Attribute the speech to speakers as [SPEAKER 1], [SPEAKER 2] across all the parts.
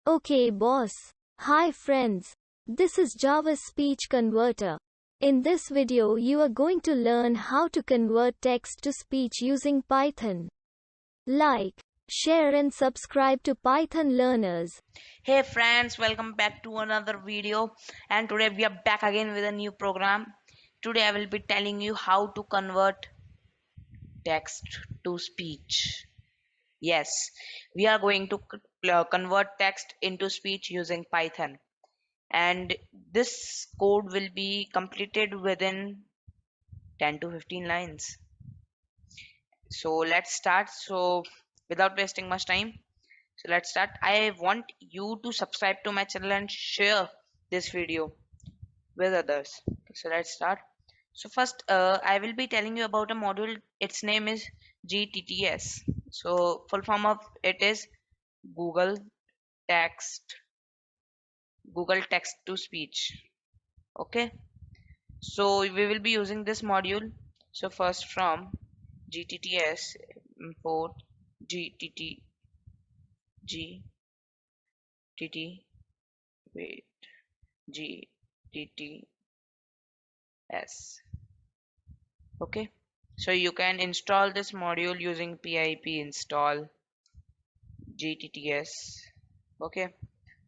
[SPEAKER 1] Okay, boss. Hi, friends. This is Java's speech converter. In this video, you are going to learn how to convert text to speech using Python. Like, share, and subscribe to Python Learners.
[SPEAKER 2] Hey friends, welcome back to another video, and today we are back again with a new program. Today I will be telling you how to convert text to speech. Yes, we are going to convert text into speech using Python, and this code will be completed within 10 to 15 lines. So let's start. So without wasting much time, so let's start. I want you to subscribe to my channel and share this video with others. So let's start. So first, I will be telling you about a module. Its name is GTTS. So full form of it is Google Text, Google Text to Speech. Okay. So we will be using this module. So first from GTTS import GTT GTT wait GTTS. Okay, so you can install this module using pip install gtts. Okay,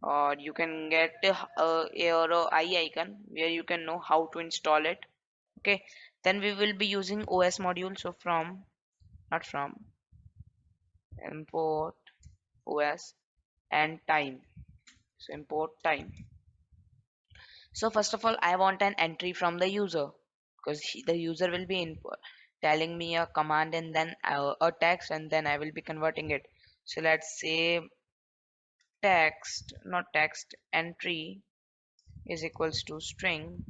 [SPEAKER 2] or you can get a arrow I icon where you can know how to install it. Okay, then we will be using os module. So from not from import os and time. So import time. So first of all, I want an entry from the user, because the user will be telling me a command and then a text, and then I will be converting it. So let's say text, not text, entry is equals to string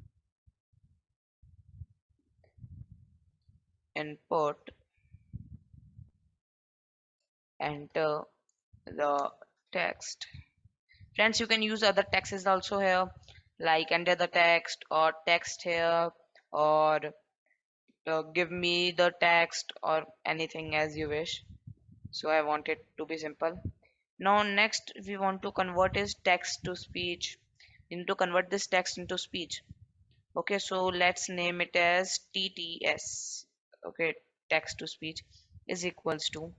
[SPEAKER 2] input, enter the text. Friends, you can use other texts also here, like enter the text or text here, or give me the text or anything as you wish. So I want it to be simple. Now next we want to convert is text to speech. We need to convert this text into speech. Okay, so let's name it as TTS. Okay, text to speech is equals to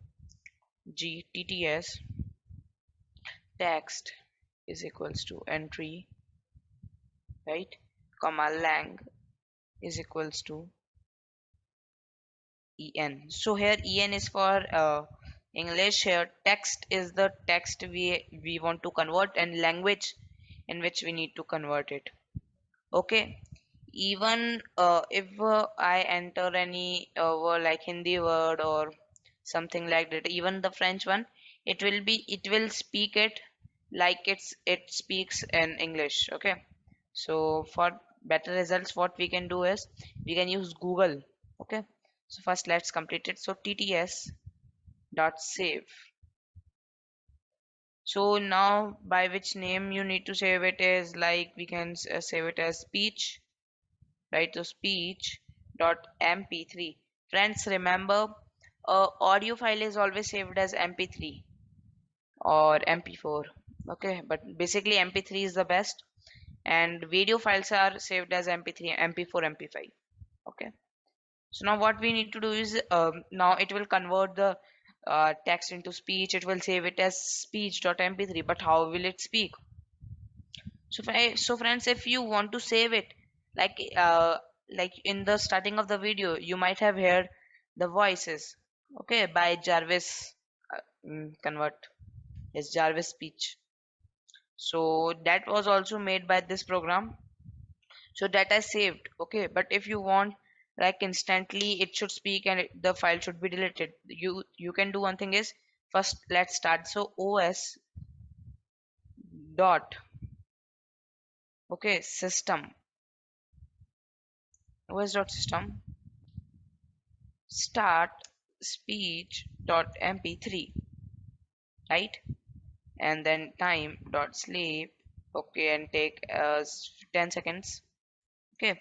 [SPEAKER 2] GTTS text is equals to entry, right, comma lang is equals to en. So here en is for English. Here text is the text we want to convert, and language in which we need to convert it. Okay, even if I enter any word like Hindi word or something like that, even the French one, it will speak it like it speaks in English. Okay, so for better results, what we can do is we can use Google. Okay, so first let's complete it. So TTS dot save. So now by which name you need to save it is, like we can save it as speech, right? So speech dot mp3. Friends, remember, audio file is always saved as mp3 or mp4. Okay, but basically mp3 is the best, and video files are saved as mp3, mp4, mp5. Okay, so now what we need to do is, now it will convert the text into speech. It will save it as speech.mp3, but how will it speak? So friends, if you want to save it, like like in the starting of the video, you might have heard the voices, okay, by Jarvis. Convert is Jarvis speech. So that was also made by this program. So that I saved, okay. But if you want, like instantly it should speak and the file should be deleted, you can do one thing is, first let's start. So os dot, okay, system, os dot system start speech.mp3, right, and then time dot sleep, okay, and take as 10 seconds. Okay,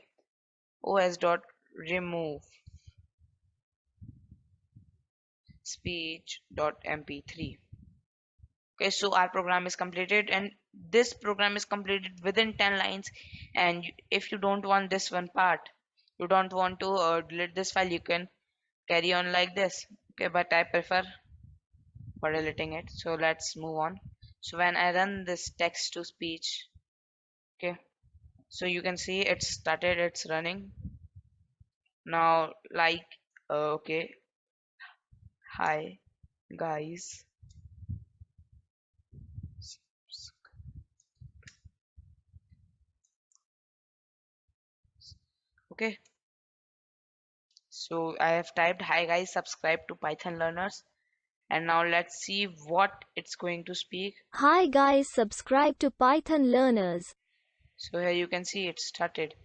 [SPEAKER 2] os dot remove speech.mp3. Okay, so our program is completed, and this program is completed within 10 lines. And if you don't want this one part, you don't want to delete this file, you can carry on like this. Okay, but I prefer for deleting it. So let's move on. So when I run this text to speech, okay, so you can see it started, it's running now. Like okay, hi guys. Okay, so I have typed hi guys, subscribe to Python learners, and now let's see what it's going to speak.
[SPEAKER 1] Hi guys, subscribe to Python Learners.
[SPEAKER 2] So here you can see it started.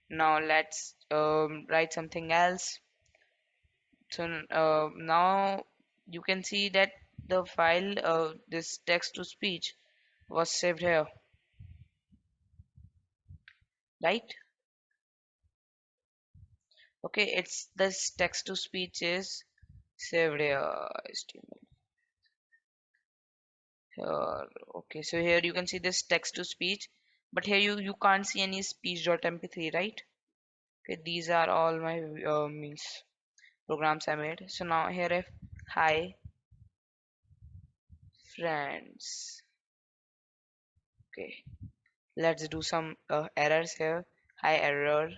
[SPEAKER 2] Now let's write something else. So now you can see that the file, this text to speech, was saved here, right? Okay, it's this text to speech is saved here. HTML here. Okay, so here you can see this text to speech, but here you can't see any speech.mp3, right? Okay, these are all my means programs I made. So now here if hi friends. Okay, let's do some errors here. Hi error,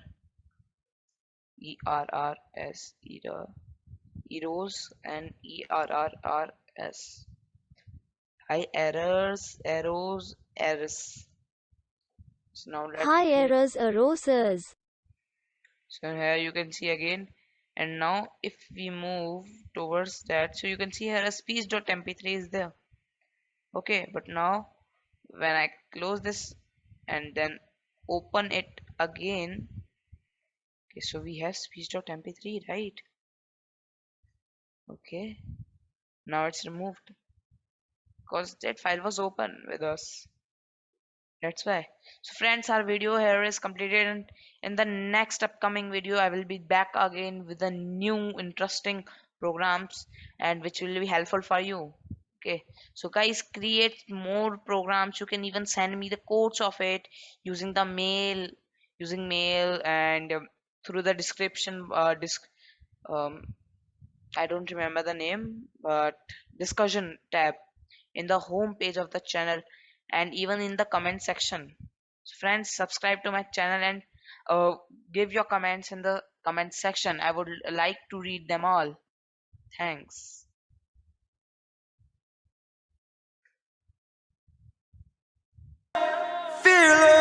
[SPEAKER 2] error, errors, and errors. Hi errors. So now let
[SPEAKER 1] Hi
[SPEAKER 2] me.
[SPEAKER 1] errors errors.
[SPEAKER 2] So here you can see again, and now if we move towards that, so you can see here a speech.mp3 is there. Okay, but now when I close this and then open it again, okay, so we have speech.mp3, right? Okay, now it's removed because that file was open with us. That's why. So friends, our video here is completed, and in the next upcoming video I will be back again with a new interesting programs and which will be helpful for you. Okay, so guys, create more programs. You can even send me the codes of it using the mail, and through the description um, I don't remember the name, but discussion tab in the home page of the channel, and even in the comment section. So friends, subscribe to my channel and uh, give your comments in the comment section. I would like to read them all. Thanks.
[SPEAKER 3] Fearless.